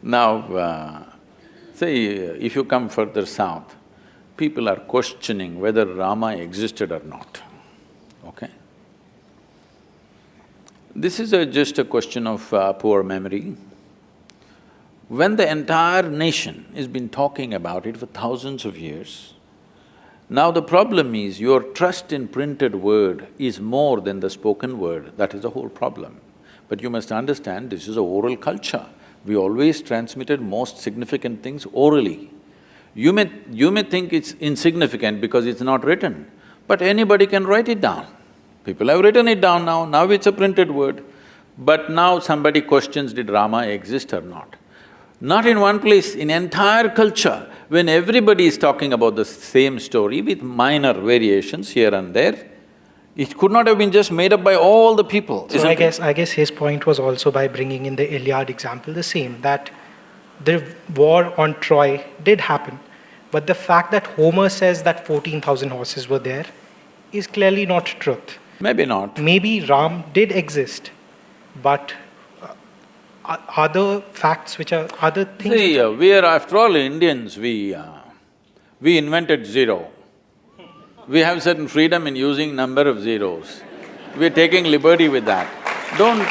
Now, say, if you come further south, people are questioning whether Rama existed or not, okay? This is just a question of poor memory. When the entire nation has been talking about it for thousands of years, now the problem is your trust in printed word is more than the spoken word, that is the whole problem. But you must understand, this is a oral culture. We always transmitted most significant things orally. You may think it's insignificant because it's not written, but anybody can write it down. People have written it down now it's a printed word. But now somebody questions, did Rama exist or not? Not in one place, in entire culture, when everybody is talking about the same story with minor variations here and there, it could not have been just made up by all the people. So I guess his point was also by bringing in the Iliad example the same, that the war on Troy did happen, but the fact that Homer says that 14,000 horses were there is clearly not truth. Maybe not. Maybe Ram did exist, but other facts which are… other things… See, we are after all Indians, we invented zero. We have certain freedom in using number of zeros. We're taking liberty with that. Don't…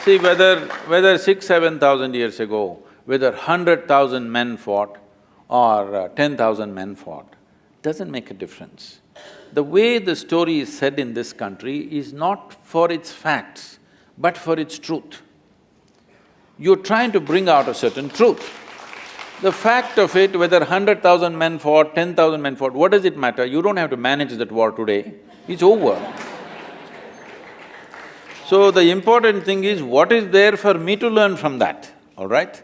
see whether 6,000–7,000 years ago, whether 100,000 men fought or 10,000 men fought, doesn't make a difference. The way the story is said in this country is not for its facts, but for its truth. You're trying to bring out a certain truth. The fact of it, whether 100,000 men fought, 10,000 men fought, what does it matter? You don't have to manage that war today, it's over. So the important thing is, what is there for me to learn from that, all right?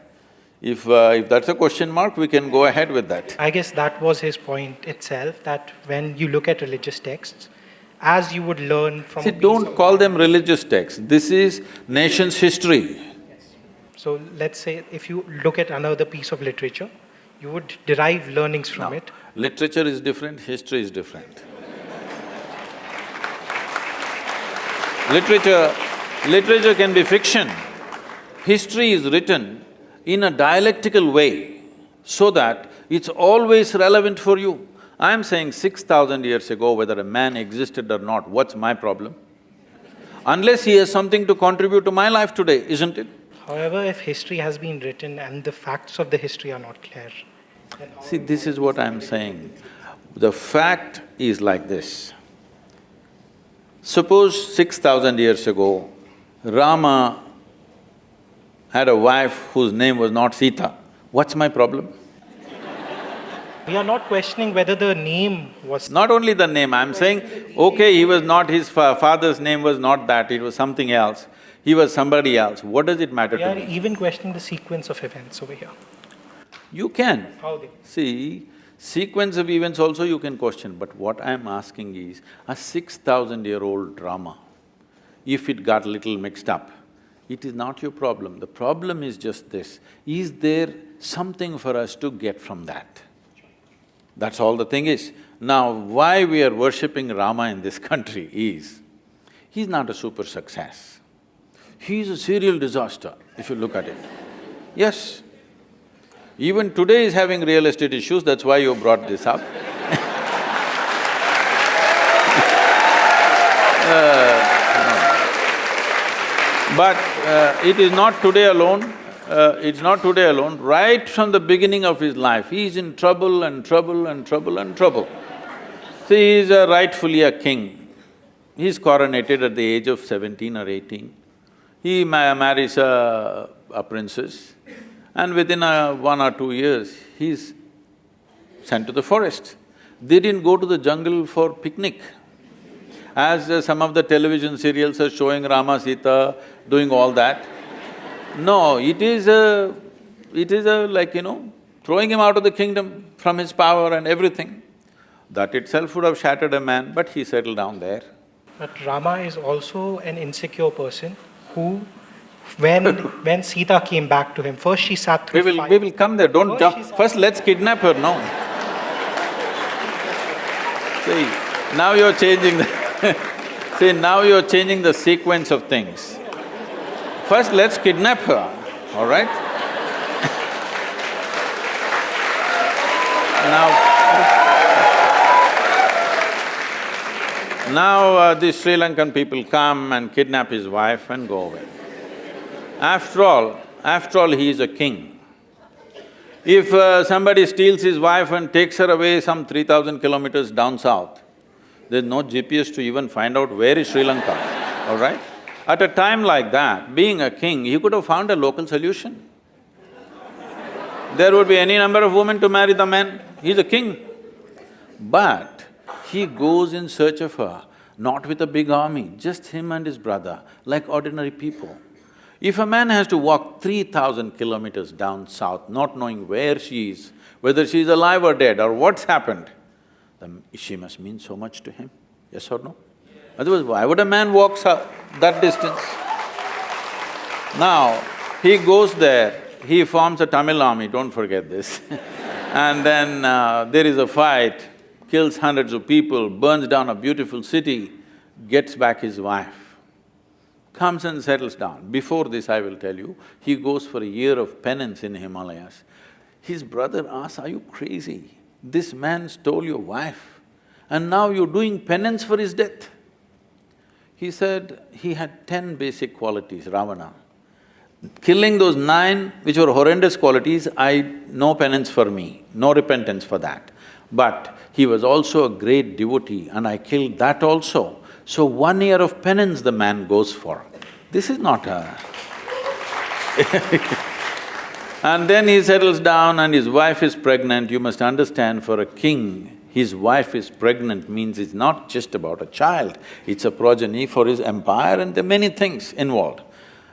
If that's a question mark, we can go ahead with that. I guess that was his point itself, that when you look at religious texts, as you would learn from… See, don't call them religious texts, this is nation's history. So let's say if you look at another piece of literature, you would derive learnings from it. Literature is different, history is different. Literature can be fiction. History is written in a dialectical way so that it's always relevant for you. I'm saying 6,000 years ago, whether a man existed or not, what's my problem? Unless he has something to contribute to my life today, isn't it? However, if history has been written and the facts of the history are not clear, then… See, this is what I'm saying. The fact is like this. Suppose 6,000 years ago, Rama had a wife whose name was not Sita. What's my problem? We are not questioning whether the name was… Not only the name, I'm saying, okay, he was not… his father's name was not that, it was something else. He was somebody else. What does it matter to me? We are even questioning the sequence of events over here. You can. How they… See, sequence of events also you can question, but what I'm asking is, a 6,000-year-old drama, if it got little mixed up, it is not your problem. The problem is just this, is there something for us to get from that? That's all the thing is. Now, why we are worshipping Rama in this country is, he's not a super success. He's a serial disaster, if you look at it. Yes. Even today he's having real estate issues, that's why you brought this up. But it is not today alone, it's not today alone. Right from the beginning of his life, he is in trouble and trouble and trouble and trouble. See, he is rightfully a king. He's coronated at the age of 17 or 18. He marries a princess, and within 1 or 2 years, he's sent to the forest. They didn't go to the jungle for picnic. As some of the television serials are showing Rama, Sita doing all that. No, it is like, throwing him out of the kingdom from his power and everything. That itself would have shattered a man, but he settled down there. But Rama is also an insecure person who, when Sita came back to him, first she sat through fire. We will come there, don't jump. First let's kidnap her, no. See, now you're changing the… See, now you're changing the sequence of things. First, let's kidnap her, all right? Now, the Sri Lankan people come and kidnap his wife and go away. After all, he is a king. If somebody steals his wife and takes her away some 3,000 kilometers down south, there's no GPS to even find out where is Sri Lanka, all right? At a time like that, being a king, he could have found a local solution. There would be any number of women to marry the men, he's a king. But he goes in search of her, not with a big army, just him and his brother, like ordinary people. If a man has to walk 3,000 kilometers down south, not knowing where she is, whether she is alive or dead or what's happened, then she must mean so much to him, yes or no? Otherwise, why would a man walk that distance? Now, he goes there, he forms a Tamil army, don't forget this and then there is a fight, kills hundreds of people, burns down a beautiful city, gets back his wife, comes and settles down. Before this, I will tell you, he goes for a year of penance in Himalayas. His brother asks, "Are you crazy? This man stole your wife and now you're doing penance for his death." He said he had 10 basic qualities, Ravana. Killing those 9, which were horrendous qualities, no penance for me, no repentance for that. But he was also a great devotee and I killed that also. So 1 year of penance the man goes for. This is not a And then he settles down and his wife is pregnant. You must understand, for a king, his wife is pregnant means it's not just about a child, it's a progeny for his empire and there are many things involved.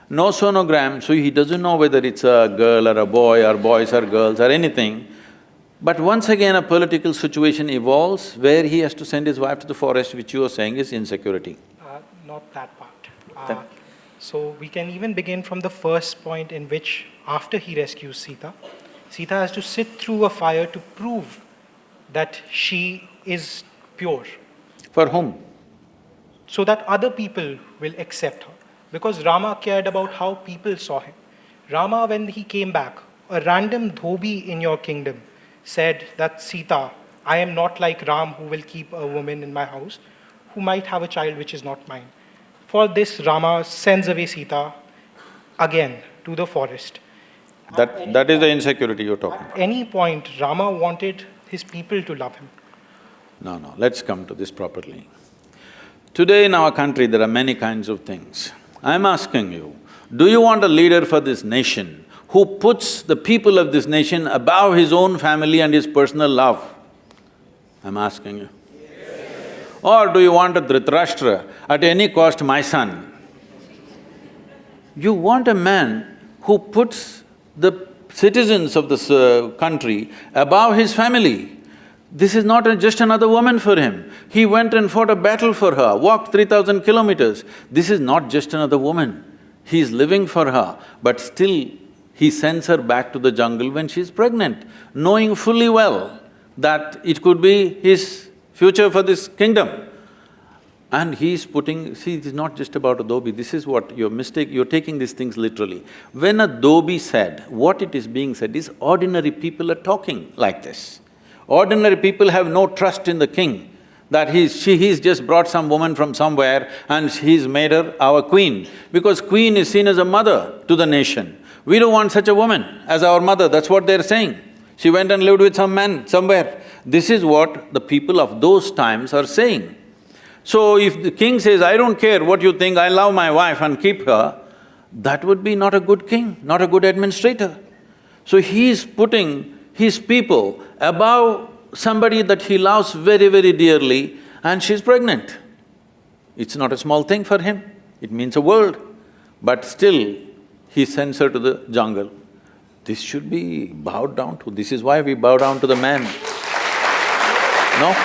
No sonogram, so he doesn't know whether it's a girl or a boy or boys or girls or anything. But once again a political situation evolves where he has to send his wife to the forest, which you are saying is insecurity. Not that part. So we can even begin from the first point in which after he rescues Sita, Sita has to sit through a fire to prove that she is pure. For whom? So that other people will accept her. Because Rama cared about how people saw him. Rama, when he came back, a random dhobi in your kingdom said that, "Sita, I am not like Ram who will keep a woman in my house who might have a child which is not mine." For this, Rama sends away Sita again to the forest. That is the insecurity you're talking about. At any point, Rama wanted his people to love him. No, let's come to this properly. Today in our country, there are many kinds of things. I'm asking you, do you want a leader for this nation who puts the people of this nation above his own family and his personal love? I'm asking you. Or do you want a Dhritarashtra, at any cost my son? You want a man who puts the citizens of this country above his family. This is not just another woman for him. He went and fought a battle for her, walked 3,000 kilometers. This is not just another woman. He is living for her, but still he sends her back to the jungle when she is pregnant, knowing fully well that it could be his future for this kingdom. And he's putting… See, it is not just about a dhobi, this is what your mistake… you're taking these things literally. When a dhobi said, what it is being said is ordinary people are talking like this. Ordinary people have no trust in the king, that he's just brought some woman from somewhere and he's made her our queen, because queen is seen as a mother to the nation. We don't want such a woman as our mother, that's what they're saying. She went and lived with some man somewhere. This is what the people of those times are saying. So if the king says, "I don't care what you think, I love my wife and keep her," that would be not a good king, not a good administrator. So he is putting his people above somebody that he loves very, very dearly, and she's pregnant. It's not a small thing for him, it means a world. But still, he sends her to the jungle. This should be bowed down to, this is why we bow down to the man, no?